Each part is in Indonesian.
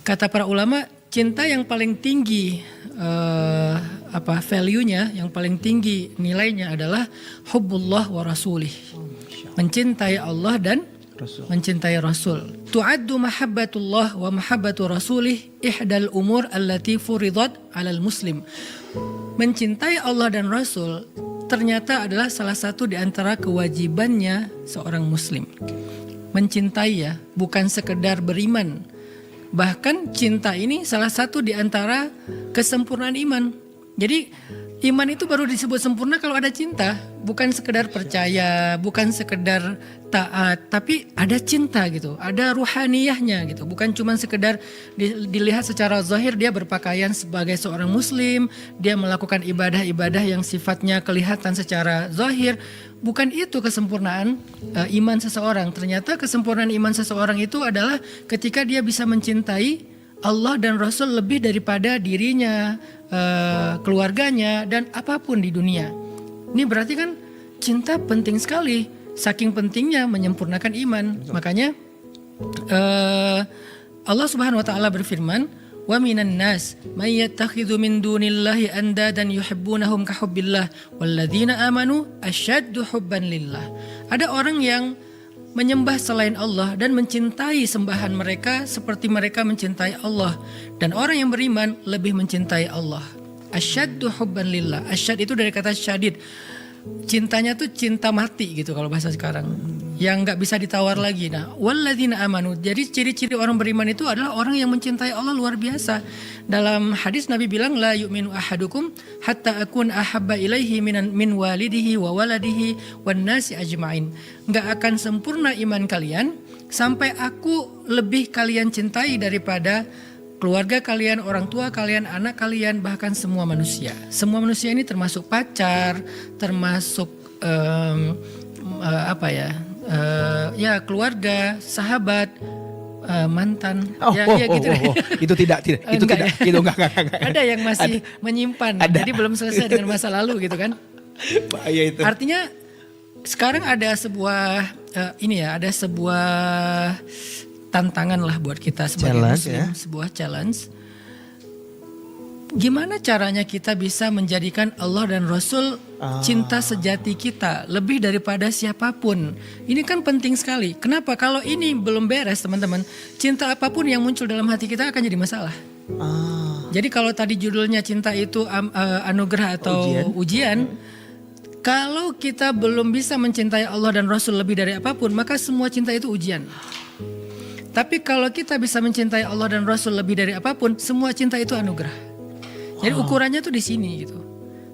Kata para ulama, cinta yang paling tinggi value-nya, yang paling tinggi nilainya adalah hubbullah wa rasulih. Mencintai Allah dan mencintai Rasul. Tu'addu mahabbatullah wa mahabbatu rasulih ihdal umur allati furidat 'alal muslim. Mencintai Allah dan Rasul ternyata adalah salah satu di antara kewajibannya seorang muslim. Mencintai ya, bukan sekedar beriman. Bahkan cinta ini salah satu di antara kesempurnaan iman. Jadi iman itu baru disebut sempurna kalau ada cinta. Bukan sekedar percaya, bukan sekedar taat, tapi ada cinta gitu. Ada ruhaniyahnya gitu. Bukan cuma sekedar dilihat secara zahir dia berpakaian sebagai seorang muslim, dia melakukan ibadah-ibadah yang sifatnya kelihatan secara zahir. Bukan itu kesempurnaan iman seseorang. Ternyata kesempurnaan iman seseorang itu adalah ketika dia bisa mencintai Allah dan Rasul lebih daripada dirinya, keluarganya, dan apapun di dunia. Ini berarti kan cinta penting sekali. Saking pentingnya menyempurnakan iman. Makanya Allah Subhanahu wa taala berfirman, "Wa minan nas may yattakhidhu min dunillahi andadan yuhibbunahum ka hubbillah walladzina amanu asyaddu hubban lillah." Ada orang yang menyembah selain Allah dan mencintai sembahan mereka seperti mereka mencintai Allah, dan orang yang beriman lebih mencintai Allah. Asyaddu hubban lillah. Asyad itu dari kata syadid. Cintanya tuh cinta mati gitu kalau bahasa sekarang, yang nggak bisa ditawar lagi. Nah, walladzina amanu. Jadi ciri-ciri orang beriman itu adalah orang yang mencintai Allah luar biasa. Dalam hadis Nabi bilang, la yu'minu ahadukum hatta akun ahabba ilaihi min walidihi wa waladihi wan nasi ajma'in. Nggak akan sempurna iman kalian sampai aku lebih kalian cintai daripada keluarga kalian, orang tua kalian, anak kalian, bahkan semua manusia. Semua manusia ini termasuk pacar, termasuk keluarga, sahabat, mantan. Gitu. Itu tidak. Itu tidak. Ya? Itu enggak. Ada yang masih menyimpan. Jadi belum selesai dengan masa lalu gitu kan. Bahaya itu. Artinya sekarang ada sebuah tantangan lah buat kita sebagai muslim, sebuah challenge. Gimana caranya kita bisa menjadikan Allah dan Rasul cinta sejati kita lebih daripada siapapun? Ini kan penting sekali. Kenapa? Kalau ini belum beres teman-teman, cinta apapun yang muncul dalam hati kita akan jadi masalah. Jadi kalau tadi judulnya cinta itu anugerah atau ujian, kalau kita belum bisa mencintai Allah dan Rasul lebih dari apapun, maka semua cinta itu ujian. Tapi kalau kita bisa mencintai Allah dan Rasul lebih dari apapun, semua cinta itu anugerah. Jadi ukurannya tuh di sini gitu.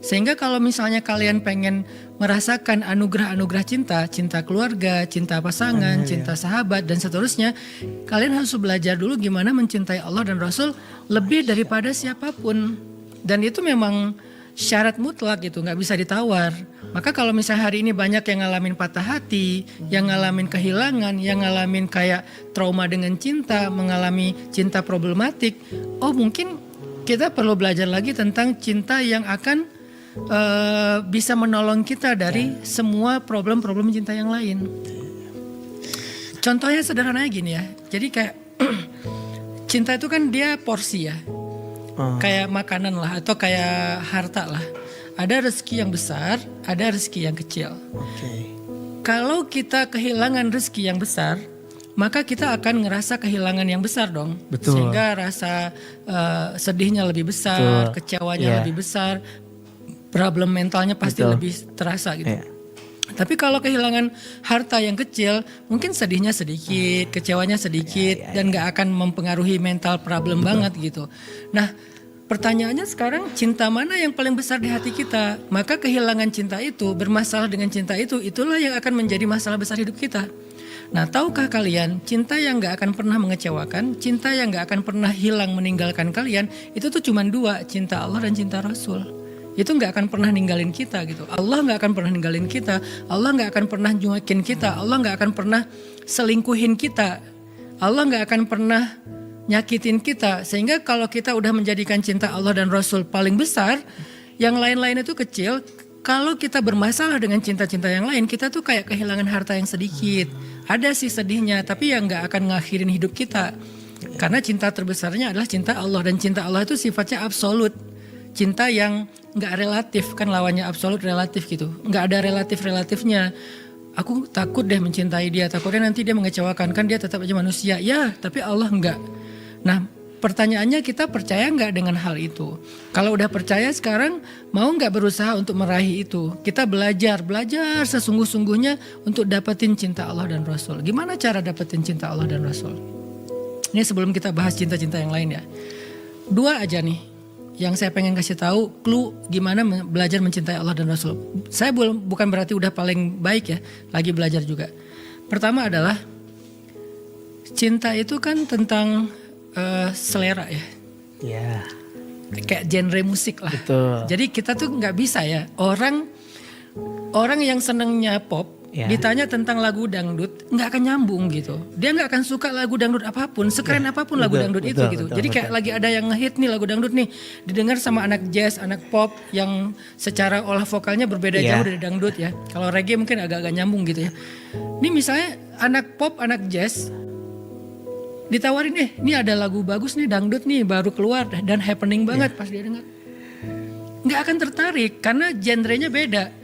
Sehingga kalau misalnya kalian pengen merasakan anugerah-anugerah cinta, cinta keluarga, cinta pasangan, cinta sahabat dan seterusnya, kalian harus belajar dulu gimana mencintai Allah dan Rasul lebih daripada siapapun. Dan itu memang syarat mutlak gitu, nggak bisa ditawar. Maka kalau misalnya hari ini banyak yang ngalamin patah hati, yang ngalamin kehilangan, yang ngalamin kayak trauma dengan cinta, mengalami cinta problematik, mungkin kita perlu belajar lagi tentang cinta yang akan bisa menolong kita dari semua problem-problem cinta yang lain. Contohnya sederhananya gini ya, jadi kayak cinta itu kan dia porsi ya, kayak makanan lah atau kayak harta lah. Ada rezeki yang besar, ada rezeki yang kecil. Kalau kita kehilangan rezeki yang besar, maka kita akan ngerasa kehilangan yang besar dong. Betul. Sehingga rasa sedihnya lebih besar, kecewanya lebih besar, problem mentalnya pasti lebih terasa gitu. Tapi kalau kehilangan harta yang kecil, mungkin sedihnya sedikit, kecewanya sedikit, dan gak akan mempengaruhi mental problem banget gitu. Nah, pertanyaannya sekarang, cinta mana yang paling besar di hati kita? Maka kehilangan cinta itu, bermasalah dengan cinta itu, itulah yang akan menjadi masalah besar hidup kita. Nah, tahukah kalian, cinta yang gak akan pernah mengecewakan, cinta yang gak akan pernah hilang meninggalkan kalian, itu tuh cuma dua, cinta Allah dan cinta Rasul. Itu gak akan pernah ninggalin kita gitu. Allah gak akan pernah ninggalin kita, Allah gak akan pernah nyuekin kita, Allah gak akan pernah selingkuhin kita, Allah gak akan pernah nyakitin kita. Sehingga kalau kita udah menjadikan cinta Allah dan Rasul paling besar, yang lain-lain itu kecil. Kalau kita bermasalah dengan cinta-cinta yang lain, kita tuh kayak kehilangan harta yang sedikit. Ada sih sedihnya, tapi yang gak akan ngakhirin hidup kita. Karena cinta terbesarnya adalah cinta Allah, dan cinta Allah itu sifatnya absolut. Cinta yang nggak relatif, kan lawannya absolut relatif gitu. Nggak ada relatif-relatifnya. Aku takut deh mencintai dia, takutnya nanti dia mengecewakan, kan dia tetap aja manusia. Ya, tapi Allah enggak. Nah, pertanyaannya kita percaya nggak dengan hal itu? Kalau udah percaya sekarang, mau nggak berusaha untuk meraih itu? Kita belajar sesungguh-sungguhnya untuk dapetin cinta Allah dan Rasul. Gimana cara dapetin cinta Allah dan Rasul? Ini sebelum kita bahas cinta-cinta yang lain ya. 2 aja nih yang saya pengen kasih tahu clue gimana belajar mencintai Allah dan Rasul. Saya bukan berarti udah paling baik ya, lagi belajar juga. Pertama adalah cinta itu kan tentang selera ya. Ya. Kayak genre musik lah. Betul. Jadi kita tuh nggak bisa ya, orang yang senengnya pop ditanya tentang lagu dangdut nggak akan nyambung gitu. Dia nggak akan suka lagu dangdut apapun, sekeren apapun lagu dangdut itu gitu. Jadi kayak lagi ada yang ngehit nih lagu dangdut nih, didengar sama anak jazz, anak pop yang secara olah vokalnya berbeda jauh dari dangdut ya. Kalau reggae mungkin agak-agak nyambung gitu ya. Ini misalnya anak pop, anak jazz ditawarin ini ada lagu bagus nih dangdut nih baru keluar dan happening banget pas dia dengar. Nggak akan tertarik karena genrenya beda.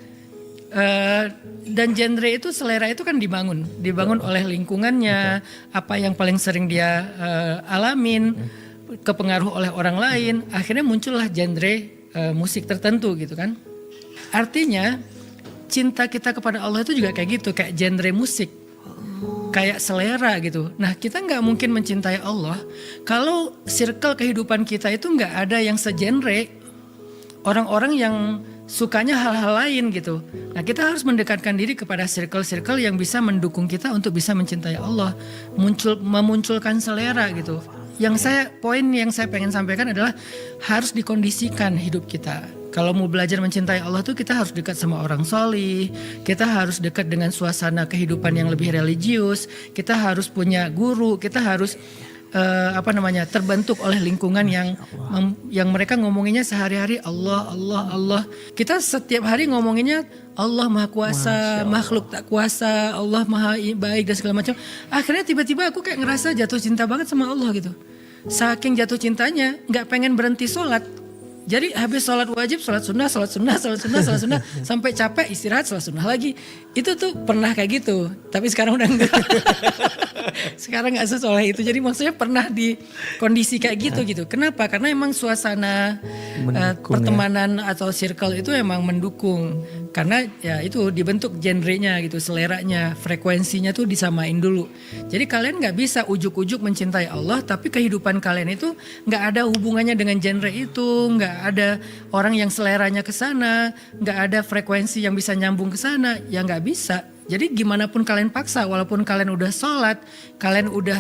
Dan genre itu, selera itu kan dibangun oleh lingkungannya, apa yang paling sering dia alamin, kepengaruh oleh orang lain, akhirnya muncullah genre musik tertentu gitu kan. Artinya cinta kita kepada Allah itu juga kayak gitu, kayak genre musik, kayak selera gitu. Nah kita nggak mungkin mencintai Allah kalau circle kehidupan kita itu nggak ada yang segenre, orang-orang yang sukanya hal-hal lain gitu. Nah kita harus mendekatkan diri kepada circle-circle yang bisa mendukung kita untuk bisa mencintai Allah, memunculkan selera gitu. Poin yang saya pengen sampaikan adalah harus dikondisikan hidup kita. Kalau mau belajar mencintai Allah tuh kita harus dekat sama orang solih, kita harus dekat dengan suasana kehidupan yang lebih religius, kita harus punya guru, kita harus terbentuk oleh lingkungan yang mereka ngomonginnya sehari-hari Allah. Kita setiap hari ngomonginnya Allah Maha Kuasa, makhluk tak kuasa, Allah Maha baik dan segala macam. Akhirnya tiba-tiba aku kayak ngerasa jatuh cinta banget sama Allah gitu. Saking jatuh cintanya, nggak pengen berhenti sholat. Jadi habis sholat wajib, sholat sunnah, sampai capek istirahat, sholat sunnah lagi. Itu tuh pernah kayak gitu, tapi sekarang udah enggak. Sekarang nggak sesoleh itu. Jadi maksudnya pernah di kondisi kayak gitu. Kenapa? Karena emang suasana pertemanan atau circle itu emang mendukung. Karena ya itu dibentuk genrenya gitu, seleranya, frekuensinya tuh disamain dulu. Jadi kalian nggak bisa ujuk-ujuk mencintai Allah, tapi kehidupan kalian itu nggak ada hubungannya dengan genre itu, nggak ada orang yang seleranya ke sana, nggak ada frekuensi yang bisa nyambung ke sana, ya nggak bisa. Jadi gimana pun kalian paksa, walaupun kalian udah sholat, kalian udah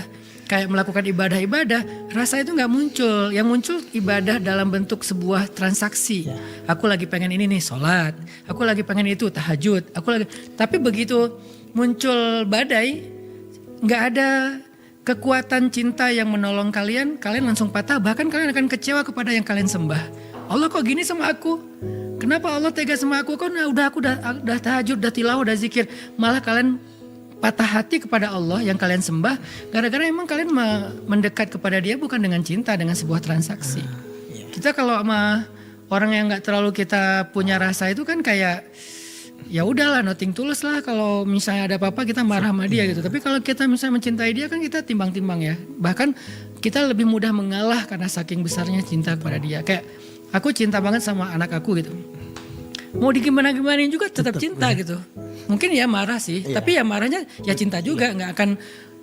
kayak melakukan ibadah-ibadah, rasa itu nggak muncul. Yang muncul ibadah dalam bentuk sebuah transaksi. Aku lagi pengen ini nih sholat, aku lagi pengen itu tahajud, tapi begitu muncul badai, nggak ada kekuatan cinta yang menolong kalian langsung patah. Bahkan kalian akan kecewa kepada yang kalian sembah. Allah kok gini sama aku? Kenapa Allah tega sama aku? Kok aku udah tahajud, udah tilawah, udah zikir, malah kalian patah hati kepada Allah yang kalian sembah gara-gara emang kalian mendekat kepada Dia bukan dengan cinta, dengan sebuah transaksi. Kita kalau sama orang yang nggak terlalu kita punya rasa itu kan kayak ya udahlah, nothing tulus lah. Kalau misalnya ada apa-apa kita marah sama dia gitu. Tapi kalau kita misalnya mencintai dia kan kita timbang-timbang ya. Bahkan kita lebih mudah mengalah karena saking besarnya cinta kepada dia. Kayak aku cinta banget sama anak aku gitu. Mau digimana-gimanain juga tetap cinta gitu. Mungkin ya marah sih, tapi ya marahnya ya cinta juga, nggak akan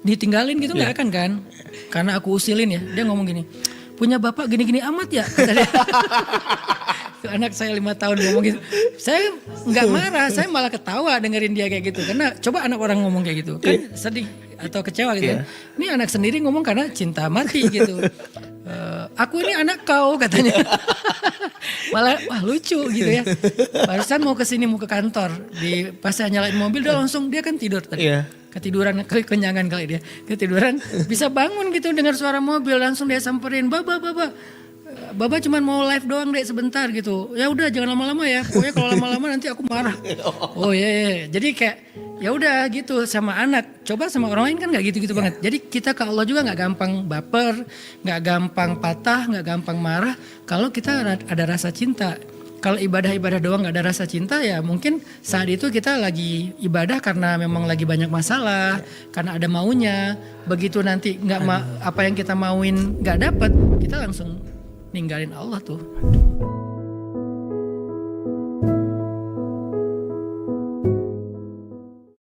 ditinggalin gitu, nggak akan kan? Karena aku usilin ya, dia ngomong gini, punya bapak gini-gini amat ya, kata dia. Anak saya 5 tahun ngomong gitu, saya nggak marah, saya malah ketawa dengerin dia kayak gitu. Karena coba anak orang ngomong kayak gitu, kan sedih atau kecewa gitu. Ini anak sendiri ngomong karena cinta mati gitu. Aku ini anak kau katanya. Malah wah lucu gitu ya. Barusan mau kesini mau ke kantor, pas saya nyalain mobil dia kan tidur tadi. Ketiduran, kenyangan kali dia. Ketiduran bisa bangun gitu dengar suara mobil, langsung dia samperin, Baba cuma mau live doang deh sebentar gitu. Ya udah jangan lama-lama ya. Pokoknya kalau lama-lama nanti aku marah. Oh iya. Jadi kayak ya udah gitu sama anak. Coba sama orang lain kan nggak gitu-gitu banget. Jadi kita ke Allah juga nggak gampang baper, nggak gampang patah, nggak gampang marah. Kalau kita ada rasa cinta. Kalau ibadah-ibadah doang nggak ada rasa cinta ya mungkin saat itu kita lagi ibadah karena memang lagi banyak masalah, karena ada maunya. Begitu nanti apa yang kita mauin nggak dapet, kita langsung ninggalin Allah tuh.